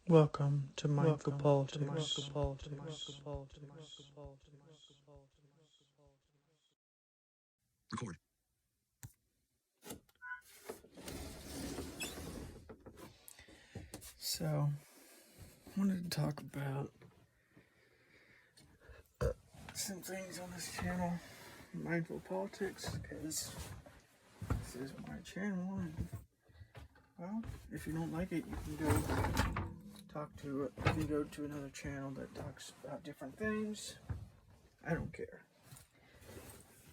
Welcome to Mindful Politics. Record. So, I wanted to talk about some things on this channel, Mindful Politics, because this is my channel, and, well, if you don't like it, you can go to another channel that talks about different things. I don't care.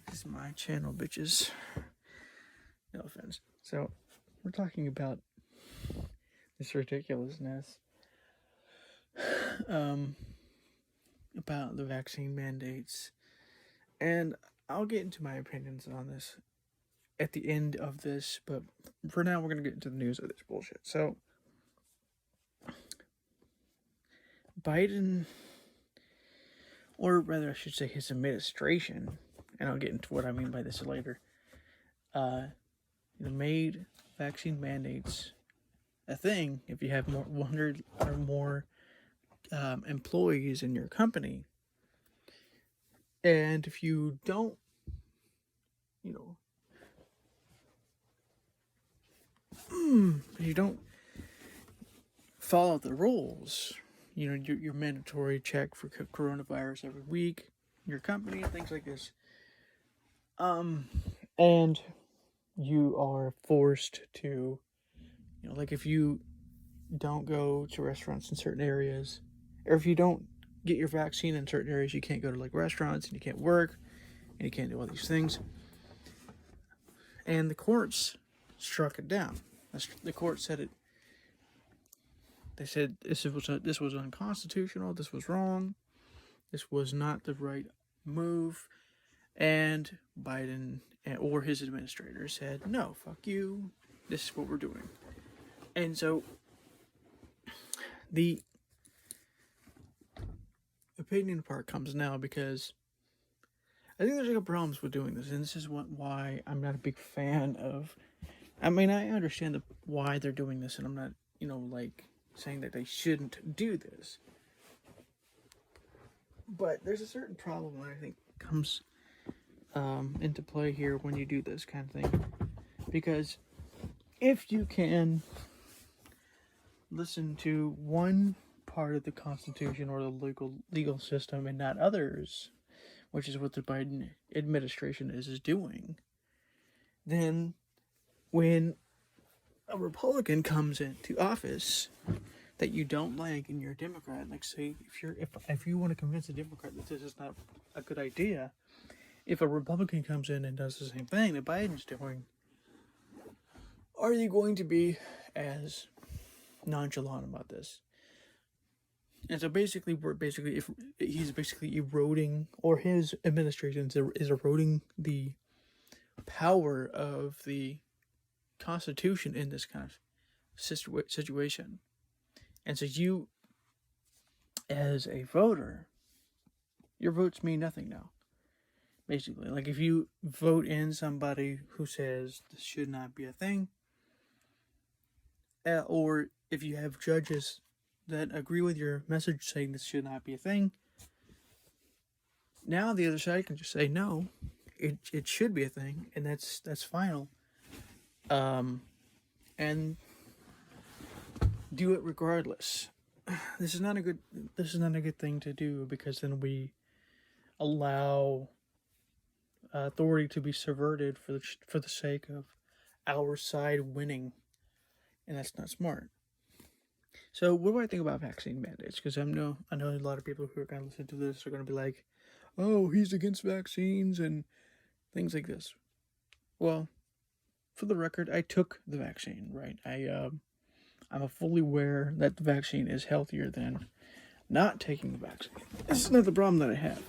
This is my channel, bitches. No offense. So, we're talking about this ridiculousness about the vaccine mandates, and I'll get into my opinions on this at the end of this, but for now we're going to get into the news of this bullshit. So, Biden, or rather I should say his administration, and I'll get into what I mean by this later, made vaccine mandates a thing if you have 100 or more employees in your company. And if you don't, if you don't follow the rules, your mandatory check for coronavirus every week, your company, things like this, and you are forced to, like if you don't go to restaurants in certain areas, or if you don't get your vaccine in certain areas, you can't go to like restaurants, and you can't work, and you can't do all these things. And the courts struck it down. The court said it. They said this was unconstitutional. This was wrong. This was not the right move. And Biden or his administrator said, "No, fuck you. This is what we're doing." And so the opinion part comes now, because I think there's problems with doing this, and this is why I'm not a big fan of. I mean, I understand why they're doing this, and I'm not, saying that they shouldn't do this. But there's a certain problem that I think comes into play here when you do this kind of thing, because if you can listen to one part of the Constitution or the legal system and not others, which is what the Biden administration is doing, then when a Republican comes into office that you don't like and you're a Democrat, like say if you want to convince a Democrat that this is not a good idea, if a Republican comes in and does the same thing that Biden's doing, are you going to be as nonchalant about this? And so if he's basically eroding, or his administration is eroding the power of the Constitution in this kind of situation. And so you, as a voter, your votes mean nothing now. Basically, like if you vote in somebody who says this should not be a thing, or if you have judges that agree with your message saying this should not be a thing, now the other side can just say no, it should be a thing, and that's final. And do it regardless. This is not a good thing to do, because then we allow authority to be subverted for the sake of our side winning, and that's not smart. So what do I think about vaccine mandates? Because I know a lot of people who are going to listen to this are going to be like, "Oh, he's against vaccines," and things like this. Well, for the record, I took the vaccine, right? I'm fully aware that the vaccine is healthier than not taking the vaccine. This is not the problem that I have,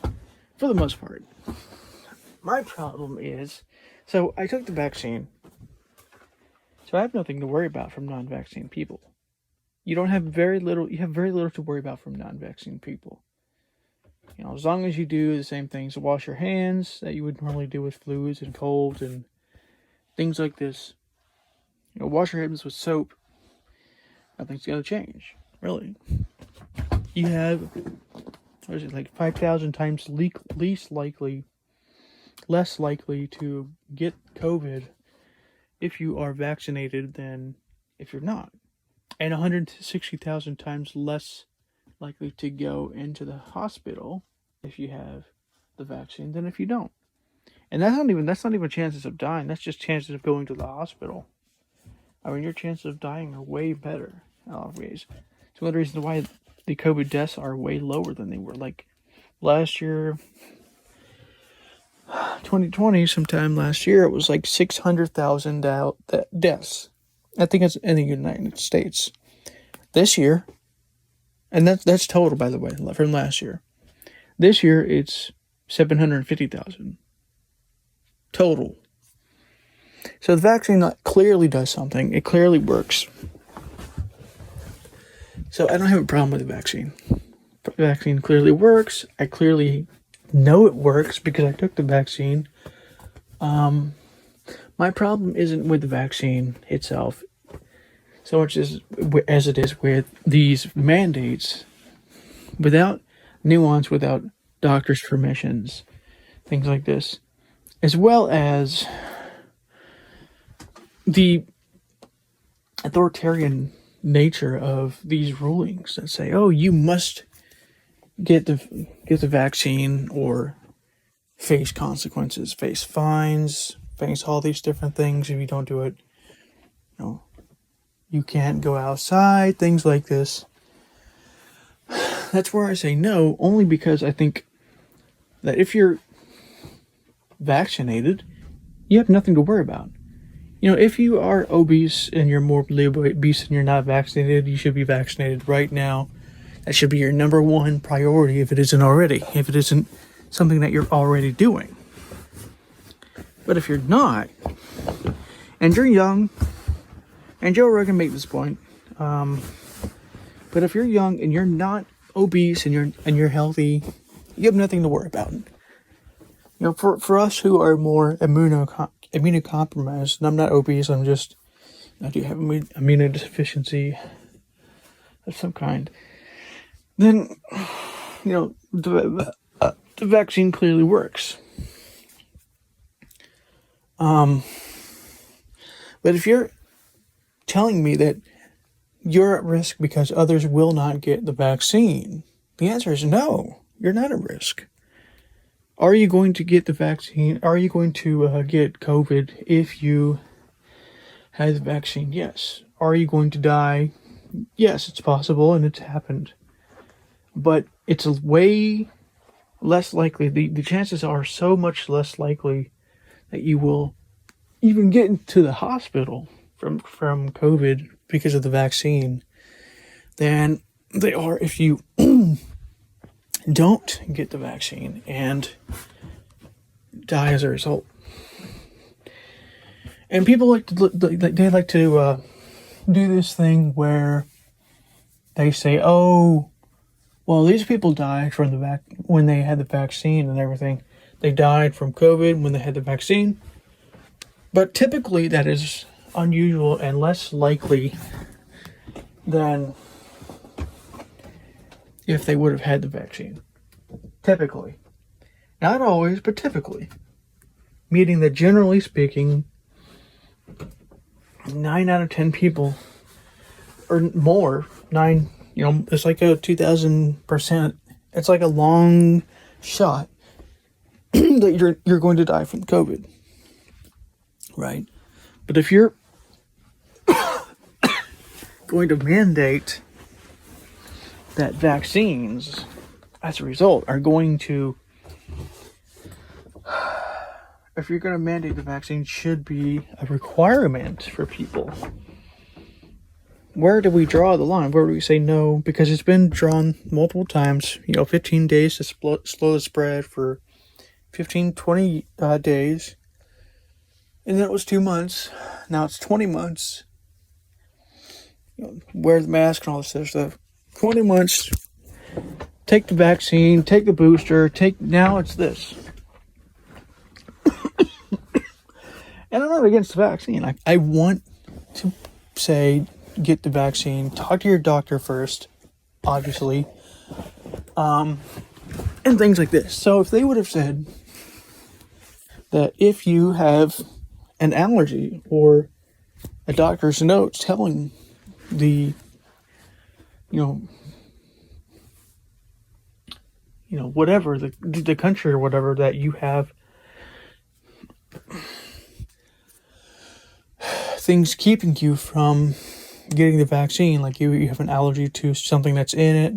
for the most part. My problem is, so I took the vaccine, so I have nothing to worry about from non-vaccine people. You have very little to worry about from non-vaccine people. As long as you do the same things, wash your hands that you would normally do with flus and colds and things like this. Wash your hands with soap. Nothing's going to change. Really. You have, what is it, like 5,000 times less likely to get COVID if you are vaccinated than if you're not. And 160,000 times less likely to go into the hospital if you have the vaccine than if you don't. And that's not even chances of dying. That's just chances of going to the hospital. I mean, your chances of dying are way better in a lot of ways. It's one of the reasons why the COVID deaths are way lower than they were. Like last year, 2020, sometime last year, it was like 600,000 deaths. I think it's in the United States. This year, and that's total, by the way, from last year. This year, it's 750,000 total. So the vaccine clearly does something. It clearly works. So I don't have a problem with the vaccine. The vaccine clearly works. I clearly know it works because I took the vaccine. My problem isn't with the vaccine itself so much as it is with these mandates without nuance, without doctors' permissions, things like this, as well as the authoritarian nature of these rulings that say, "Oh, you must get the vaccine or face consequences, face fines, face all these different things if you don't do it. You know, you can't go outside, things like this." That's where I say no, only because I think that if you're vaccinated, you have nothing to worry about. You know, if you are obese and you're morbidly obese and you're not vaccinated, you should be vaccinated right now. That should be your number one priority if it isn't already, if it isn't something that you're already doing. But if you're not, and you're young, and Joe Rogan made this point, but if you're young and you're not obese and you're healthy, you have nothing to worry about. You know, for us who are more immunocompromised, and I'm not obese, I do have immunodeficiency of some kind, then, you know, the vaccine clearly works. But if you're telling me that you're at risk because others will not get the vaccine, the answer is no, you're not at risk. Are you going to get the vaccine? Are you going to get COVID if you have the vaccine? Yes. Are you going to die? Yes, it's possible and it's happened. But it's way less likely. The chances are so much less likely that you will even get into the hospital from COVID because of the vaccine than they are if you don't get the vaccine and die as a result. And people like to do this thing where they say, "Oh, well, these people died from when they had the vaccine and everything. They died from COVID when they had the vaccine." But typically that is unusual and less likely than if they would have had the vaccine. Typically. Not always, but typically. Meaning that generally speaking, 9 out of 10 people, or more, it's like a 2,000%, it's like a long shot that you're going to die from COVID. Right? But if you're going to mandate that vaccines, as a result, are going to, if you're going to mandate the vaccine should be a requirement for people, where do we draw the line? Where do we say no? Because it's been drawn multiple times, 15 days to slow the spread for 15, 20 days. And then it was 2 months. Now it's 20 months. Wear the mask and all this other stuff. 20 months. Take the vaccine. Take the booster. Now it's this. And I'm not against the vaccine. I want to say, get the vaccine, talk to your doctor first, obviously, and things like this. So if they would have said that if you have an allergy or a doctor's notes telling the, whatever, the country or whatever, that you have things keeping you from getting the vaccine, like you have an allergy to something that's in it,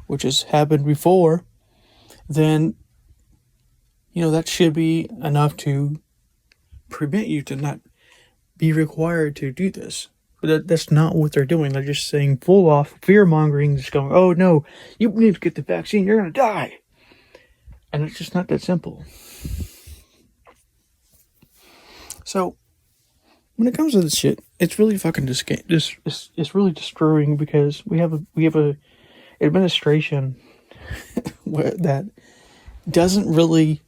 which has happened before, then, that should be enough to prevent you to not be required to do this. But that's not what they're doing. They're just saying full off fear-mongering, just going, oh no, you need to get the vaccine, you're going to die. And it's just not that simple. So, when it comes to this shit, it's really fucking it's really destroying, because we have a administration that doesn't really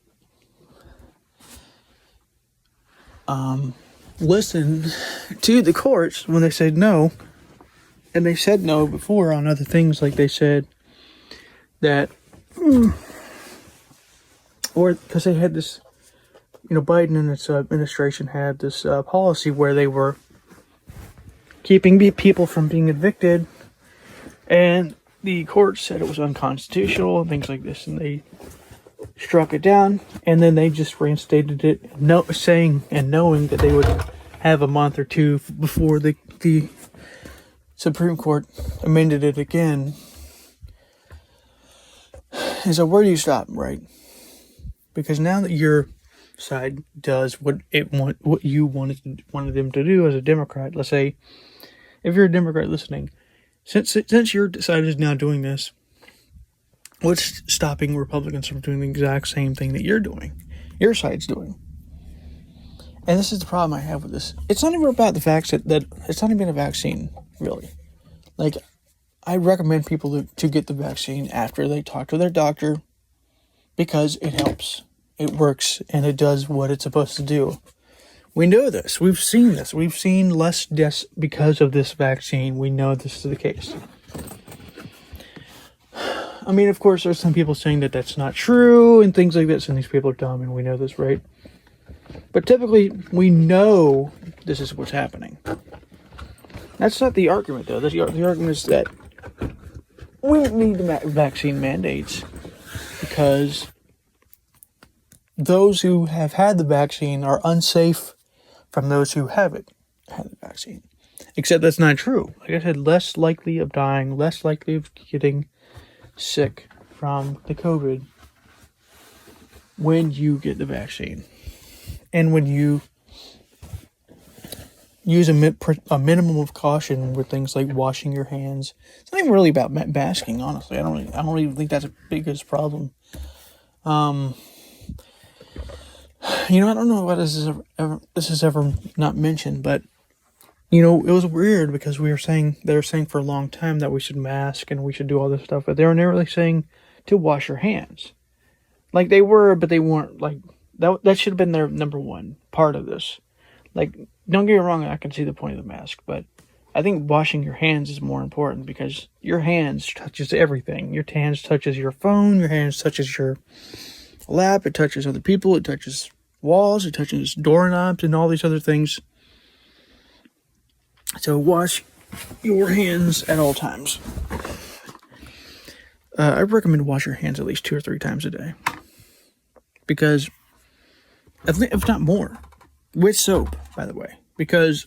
listen to the courts when they said no. And they said no before on other things, like they said that, or because they had this, Biden and its administration had this policy where they were keeping people from being evicted, and the court said it was unconstitutional and things like this, and they struck it down, and then they just reinstated it, knowing that they would have a month or two before the Supreme Court amended it again. And so where do you stop, right? Because now that your side does what you wanted them to do as a Democrat, let's say, if you're a Democrat listening, since your side is now doing this, what's stopping Republicans from doing the exact same thing that your side's doing? And this is the problem I have with this. It's not even about the fact that it's not even a vaccine, really. Like, I recommend people to get the vaccine after they talk to their doctor, because it helps. It works, and it does what it's supposed to do. We know this. We've seen this. We've seen less deaths because of this vaccine. We know this is the case. I mean, of course, there's some people saying that that's not true and things like this, and these people are dumb, and we know this, right? But typically, we know this is what's happening. That's not the argument, though. The argument is that we need the vaccine mandates because those who have had the vaccine are unsafe from those who haven't had the vaccine. Except that's not true. Like I said, less likely of dying, less likely of getting sick from the COVID when you get the vaccine. And when you use a minimum of caution with things like washing your hands. It's not even really about masking, honestly. I don't really think that's a biggest problem. I don't know why this is ever not mentioned, but it was weird because they were saying for a long time that we should mask and we should do all this stuff, but they were never really saying to wash your hands. Like they were, but they weren't. Like that should have been their number one part of this. Like, don't get me wrong, I can see the point of the mask, but I think washing your hands is more important because your hands touches everything. Your hands touches your phone, your hands touches your lap, it touches other people, it touches walls, it touches doorknobs and all these other things. So wash your hands at all times. I recommend wash your hands at least 2 or 3 times a day. Because, if not more, with soap, by the way, because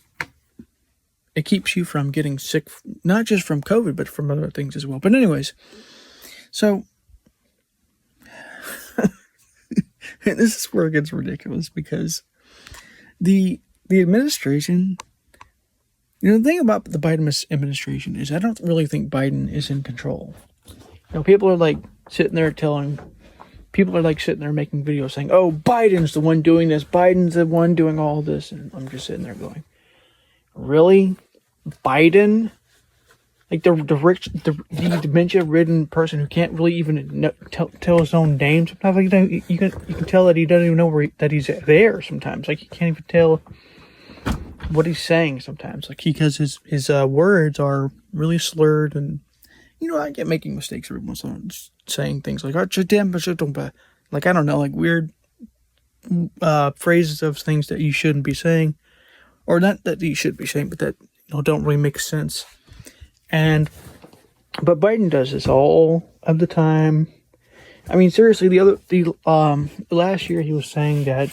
it keeps you from getting sick, not just from COVID, but from other things as well. But anyways, so this is where it gets ridiculous because the administration, the thing about the Biden administration is I don't really think Biden is in control. People are sitting there making videos saying, oh, Biden's the one doing this. Biden's the one doing all this. And I'm just sitting there going, really? Biden? Like the dementia-ridden person who can't really even tell his own name. Sometimes you can tell that he doesn't even know that he's there sometimes. Like, you can't even tell what he's saying sometimes, like because his words are really slurred, and I get making mistakes every once in a while, saying things like like I don't know, like weird phrases of things that you shouldn't be saying, or not that you should be saying, but that don't really make sense. But Biden does this all of the time. I mean, seriously, last year he was saying that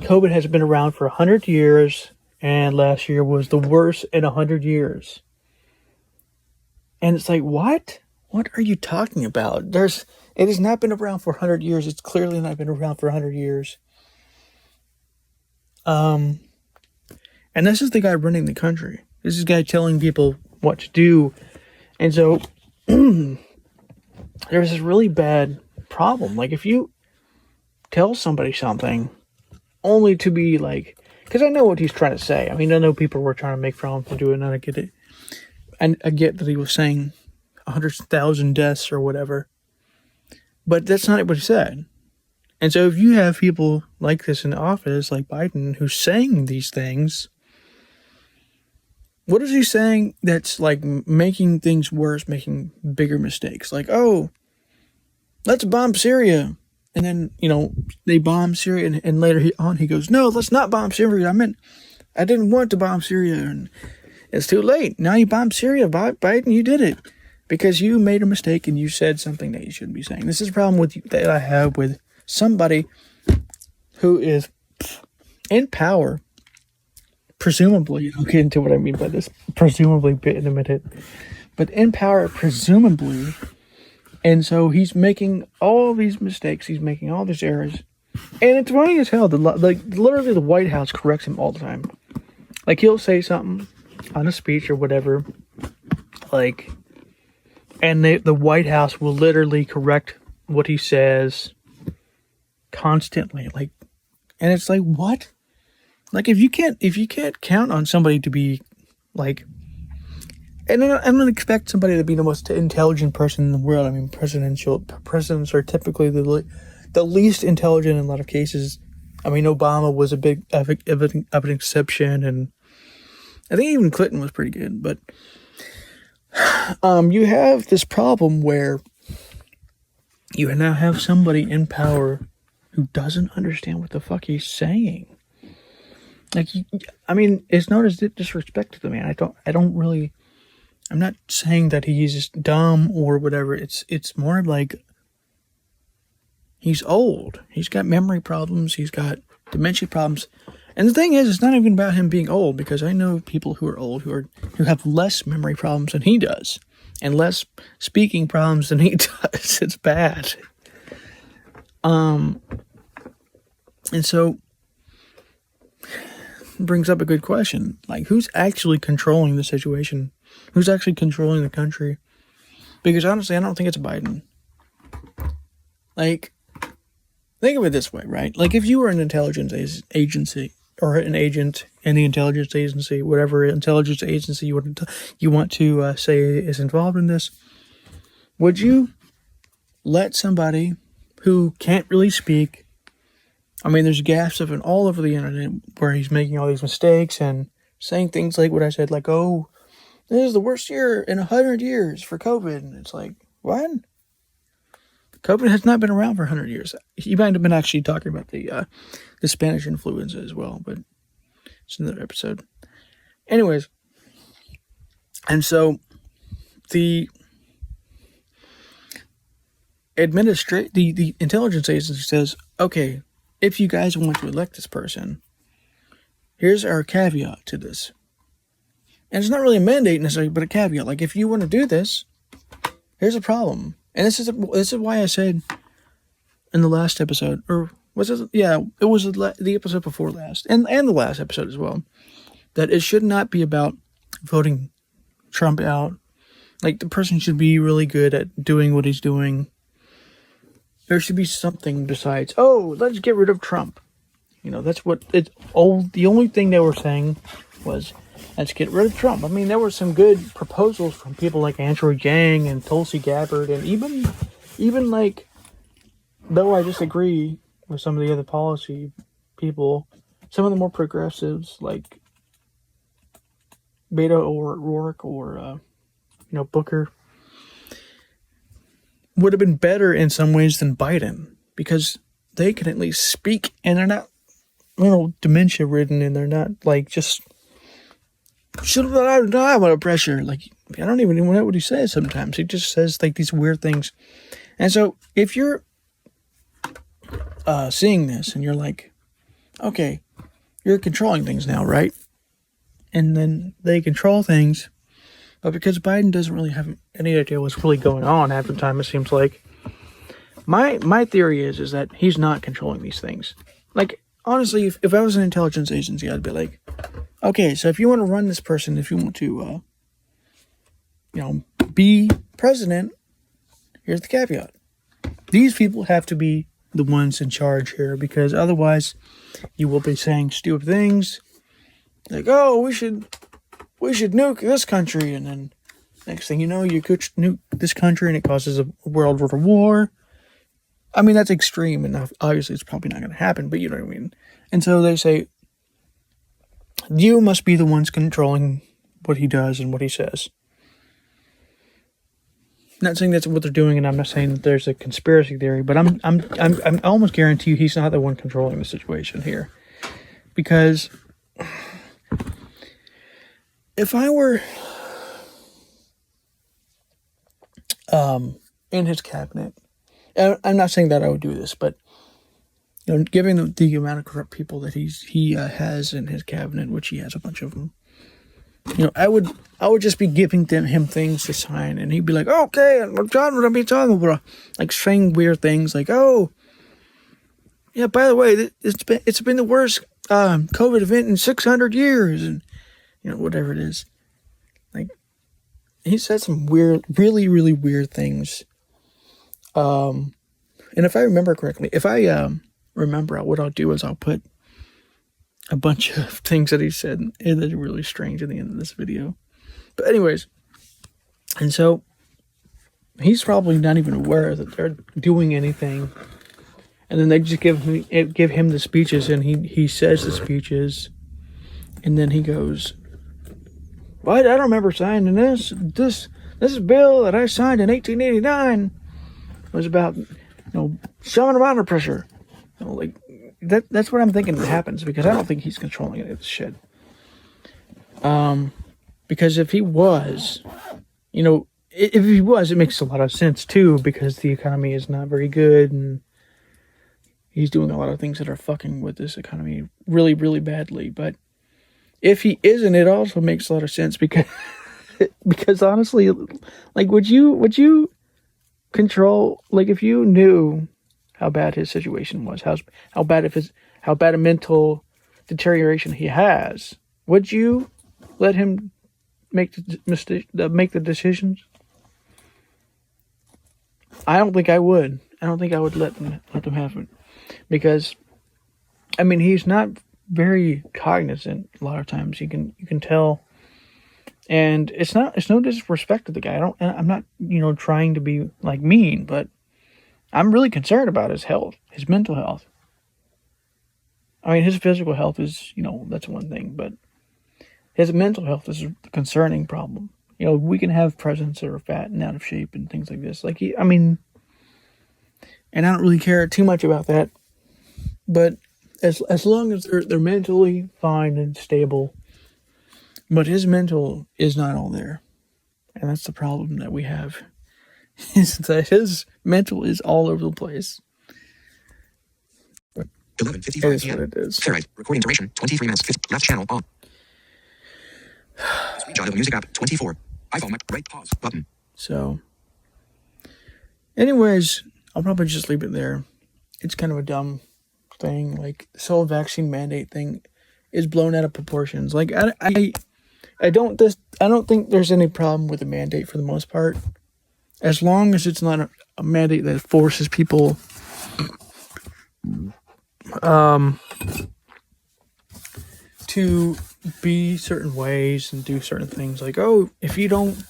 COVID has been around for 100 years, and last year was the worst in 100 years. And it's like, what? What are you talking about? It has not been around for 100 years. It's clearly not been around for 100 years. And this is the guy running the country. This is the guy telling people what to do. And so there's this really bad problem. Like, if you tell somebody something only to be like, because I know what he's trying to say. I mean, I know people were trying to make fun of him to do it, and I get it. And I get that he was saying 100,000 deaths or whatever. But that's not what he said. And so if you have people like this in office, like Biden, who's saying these things, what is he saying that's like making things worse, making bigger mistakes? Like, oh, let's bomb Syria. And then, they bomb Syria, and later he goes, no, let's not bomb Syria. I didn't want to bomb Syria, and it's too late. Now you bomb Syria, Biden, you did it. Because you made a mistake and you said something that you shouldn't be saying. This is a problem that I have with somebody who is in power, presumably. I'll get into what I mean by this, presumably in a minute. But in power, presumably. And so he's making all these mistakes. He's making all these errors. And it's funny as hell. Literally the White House corrects him all the time. Like, he'll say something on a speech or whatever. Like, and the White House will literally correct what he says constantly. Like, and it's like, what? Like, if you can't count on somebody to be like, and I don't expect somebody to be the most intelligent person in the world. I mean, presidents are typically the least intelligent in a lot of cases. I mean, Obama was a bit of an exception, and I think even Clinton was pretty good. But you have this problem where you now have somebody in power who doesn't understand what the fuck he's saying. Like, I mean, it's not as disrespect to the man. I'm not saying that he's just dumb or whatever. It's more like he's old. He's got memory problems. He's got dementia problems. And the thing is, it's not even about him being old, because I know people who are old who have less memory problems than he does, and less speaking problems than he does. It's bad. And so it brings up a good question. Like, who's actually controlling the situation? Who's actually controlling the country? Because honestly, I don't think it's Biden. Like, think of it this way, right? Like, if you were an intelligence agency, or an agent in the intelligence agency, whatever intelligence agency you want to say is involved in this, would you let somebody who can't really speak, I mean, there's gaps of it all over the internet where he's making all these mistakes and saying things like what I said, like, oh, this is the worst year in 100 years for COVID. And it's like, what? COVID has not been around for 100 years. He might have been actually talking about the Spanish influenza as well, but it's another episode. Anyways, and so the intelligence agency says, okay, if you guys want to elect this person, here's our caveat to this. And it's not really a mandate necessarily, but a caveat. Like, if you want to do this, here's a problem. And this is why I said in the last episode, or was it? Yeah, it was the episode before last, and the last episode as well, that it should not be about voting Trump out. Like, the person should be really good at doing what he's doing. There should be something besides, oh, let's get rid of Trump. That's what it's all. The only thing they were saying was, let's get rid of Trump. I mean, there were some good proposals from people like Andrew Yang and Tulsi Gabbard, and even like, though I disagree with some of the other policy people, some of the more progressives like Beto O'Rourke or Booker would have been better in some ways than Biden, because they can at least speak and they're not dementia ridden, and they're not like just should I die under pressure. Like, I don't even know what he says sometimes. He just says like these weird things. And so if you're seeing this and you're like, okay, you're controlling things now, right? And then they control things, but because Biden doesn't really have any idea what's really going on half the time, it seems like. My theory is that he's not controlling these things. Like, honestly, if I was an intelligence agency, I'd be like, okay, so if you want to run this person, if you want to, be president, here's the caveat. These people have to be the ones in charge here, because otherwise you will be saying stupid things like, oh, we should nuke this country, and then next thing you know, you could nuke this country and it causes a world war. I mean, that's extreme enough. Obviously, it's probably not going to happen, but you know what I mean. And so they say, you must be the ones controlling what he does and what he says. Not saying that's what they're doing, and I'm not saying that there's a conspiracy theory, but I'm almost guarantee you he's not the one controlling the situation here, because if I were in his cabinet, I'm not saying that I would do this, but given the amount of corrupt people that he has in his cabinet, which he has a bunch of them, I would just be giving him things to sign, and he'd be like, okay, John, what are we talking about? Like saying weird things, like, oh, yeah, by the way, it's been the worst COVID event in 600 years, and whatever it is. Like, he said some weird, really, really weird things. And if I remember correctly, what I'll do is I'll put a bunch of things that he said that are really strange at the end of this video. But anyways, and so he's probably not even aware that they're doing anything. And then they just give him the speeches, and he says the speeches, and then he goes, "What? I don't remember signing this. This bill that I signed in 1889 was about shoving him under pressure." Like that's what I'm thinking happens, because I don't think he's controlling any of this shit. Because if he was, it makes a lot of sense too, because the economy is not very good, and he's doing a lot of things that are fucking with this economy really, really badly. But if he isn't, it also makes a lot of sense, because honestly, like, would you control, like, if you knew how bad his situation was, how bad a mental deterioration he has, would you let him make the decisions? I don't think I would. I don't think I would let them have it, because I mean, he's not very cognizant a lot of times. You can tell, and it's no disrespect to the guy. I'm not trying to be like mean, but I'm really concerned about his health, his mental health. I mean, his physical health is, that's one thing, but his mental health is a concerning problem. We can have presidents that are fat and out of shape and things like this. Like, and I don't really care too much about that. But as long as they're mentally fine and stable, but his mental is not all there, and that's the problem that we have. Is that his mental is all over the place. 11:55 It is p.m. what it is. Ferrite. Recording duration 23 minutes. Left channel on. Screenshot of music app 24. iPhone mic right pause button. So, anyways, I'll probably just leave it there. It's kind of a dumb thing. Like, this whole vaccine mandate thing is blown out of proportions. Like, I don't think there's any problem with the mandate for the most part, as long as it's not a mandate that forces people to be certain ways and do certain things. Like, oh, if you don't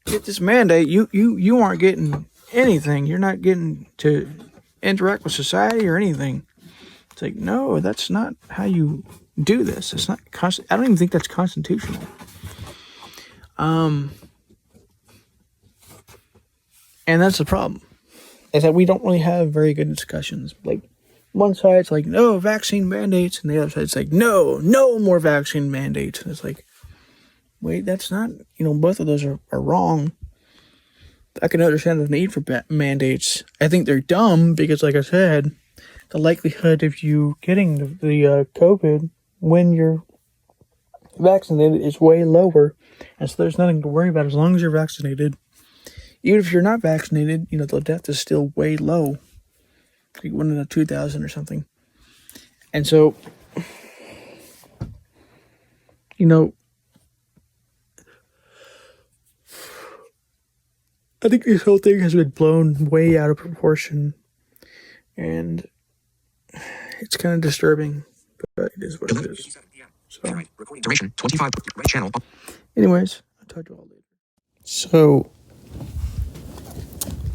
get this mandate, you aren't getting anything. You're not getting to interact with society or anything. It's like, no, that's not how you do this. It's not I don't even think that's constitutional. And that's the problem, is that we don't really have very good discussions. Like, one side's like, no, vaccine mandates, and the other side's like, no more vaccine mandates. And it's like, wait, that's not, both of those are wrong. I can understand the need for mandates. I think they're dumb because, like I said, the likelihood of you getting the COVID when you're vaccinated is way lower. And so there's nothing to worry about as long as you're vaccinated. Even if you're not vaccinated, the death is still way low. Like 1 in 2,000 or something. And so, I think this whole thing has been blown way out of proportion. And it's kind of disturbing, but it is what it is. So, Recording duration 25. Right channel. Anyways, I'll talk to you all later. So,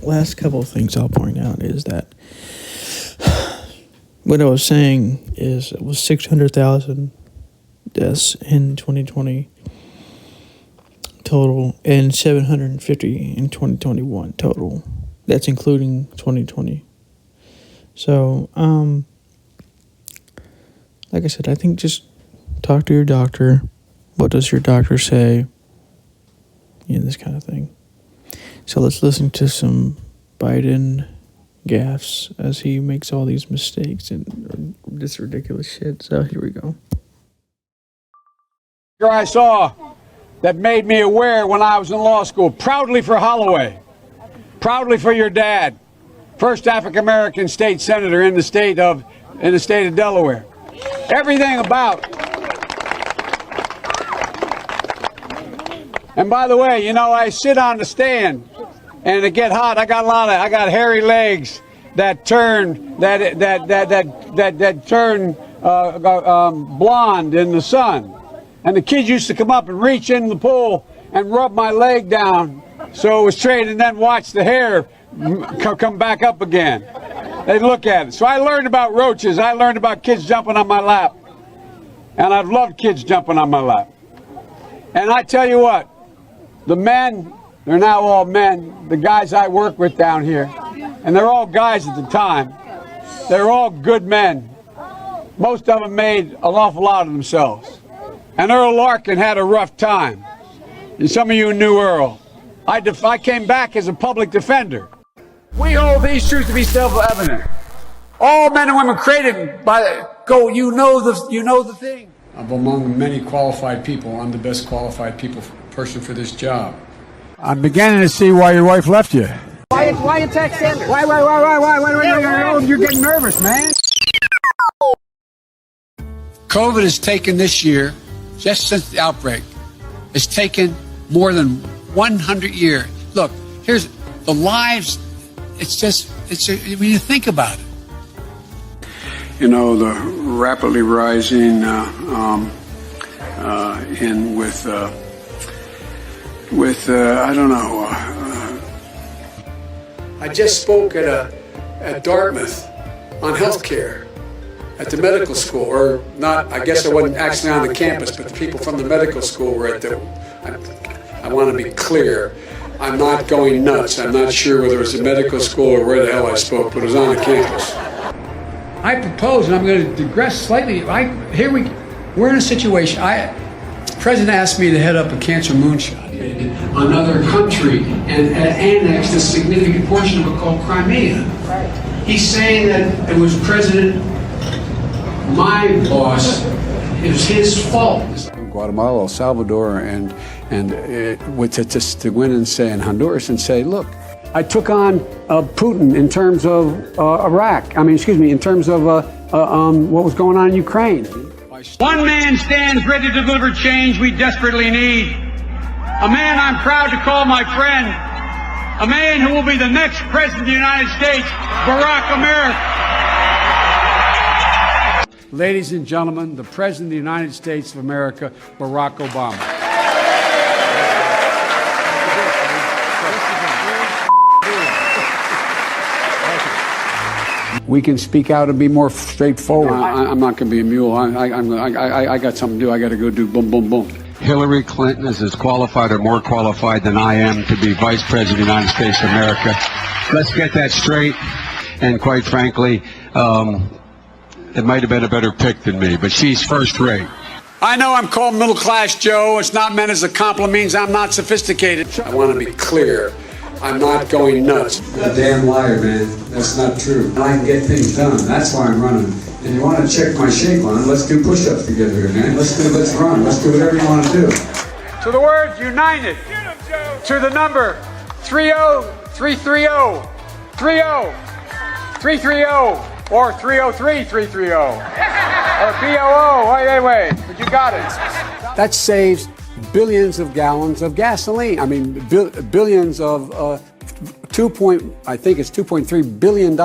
last couple of things I'll point out is that what I was saying is it was 600,000 deaths in 2020 total and 750 in 2021 total. That's including 2020. So, like I said, I think just talk to your doctor. What does your doctor say? This kind of thing. So let's listen to some Biden gaffes as he makes all these mistakes and this ridiculous shit. So here we go. I saw that made me aware when I was in law school. Proudly for Holloway. Proudly for your dad. First African-American state senator in the state of Delaware. Everything about. And by the way, I sit on the stand and it get hot. I got hairy legs that turn blonde in the sun. And the kids used to come up and reach in the pool and rub my leg down so it was straight, and then watch the hair come back up again. They'd look at it. So I learned about roaches. I learned about kids jumping on my lap. And I've loved kids jumping on my lap. And I tell you what, the men, they're now all men, the guys I work with down here, and they're all guys at the time, they're all good men. Most of them made an awful lot of themselves. And Earl Larkin had a rough time. And some of you knew Earl. I came back as a public defender. We hold these truths to be self-evident. All men and women created by you know the thing. I'm among many qualified people. I'm the best qualified person for this job. I'm beginning to see why your wife left you. Why attack Sanders? Why? You're getting nervous, man. COVID has taken this year, just since the outbreak, it's taken more than 100 years. Look, here's the lives. When you think about it. The rapidly rising I don't know. I just spoke at Dartmouth on healthcare at the medical school, or not. I guess I wasn't actually on the campus, but the people from the medical school were at the. I want to be clear. I'm not going nuts. I'm not sure whether it was a medical school or where the hell I spoke, but it was on the campus. I propose, and I'm going to digress slightly. We're in a situation. The president asked me to head up a cancer moonshot. Another country and annex a significant portion of it called Crimea. He's saying that it was my boss, it was his fault. Guatemala, El Salvador, and to go in and say in Honduras and say, look, I took on Putin in terms of in terms of what was going on in Ukraine. One man stands ready to deliver change we desperately need. A man I'm proud to call my friend. A man who will be the next president of the United States, Barack America. Ladies and gentlemen, the President of the United States of America, Barack Obama. we can speak out and be more straightforward. I'm not going to be a mule. I got something to do. I got to go do boom, boom, boom. Hillary Clinton is as qualified or more qualified than I am to be Vice President of the United States of America. Let's get that straight. And quite frankly, it might have been a better pick than me, but she's first rate. I know I'm called middle class, Joe. It's not meant as a compliment. It means I'm not sophisticated. I want to be clear. I'm not going nuts. You're a damn liar, man. That's not true. I can get things done. That's why I'm running. And you want to check my shape on it, let's do push-ups together here, man. Let's run. Let's do whatever you want to do. To the words united. To the number 30330. 30330. Or 303-330. Or BOO. Wait. But you got it. That saves billions of gallons of gasoline. I mean, billions of $2.3 billion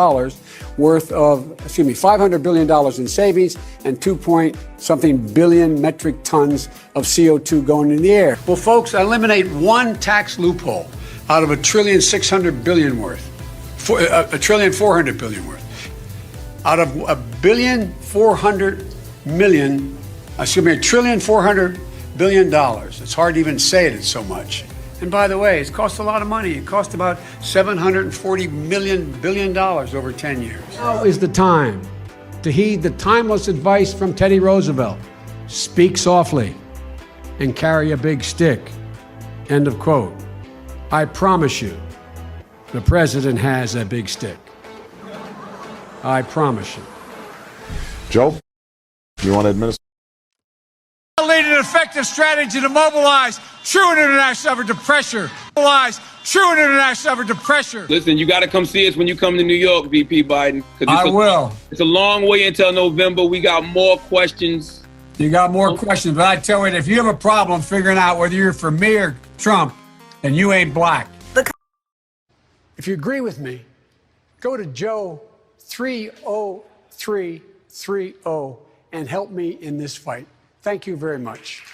worth of, $500 billion in savings and 2-something billion metric tons of CO2 going in the air. Well, folks, eliminate one tax loophole out of $1.6 trillion worth, $1.4 trillion worth. Out of $1.4 billion. It's hard to even say it, it's so much. And by the way, it's cost a lot of money. It cost about $740 billion over 10 years. Now is the time to heed the timeless advice from Teddy Roosevelt. Speak softly and carry a big stick. End of quote. I promise you, the president has a big stick. I promise you. Joe, you want to administer? Lead an effective strategy to mobilize true international effort to pressure. Listen, you got to come see us when you come to New York, VP Biden. I will. It's a long way until November. We got more questions. You got more questions, but I tell you, if you have a problem figuring out whether you're for me or Trump, then you ain't black. If you agree with me, go to Joe 30330 and help me in this fight. Thank you very much.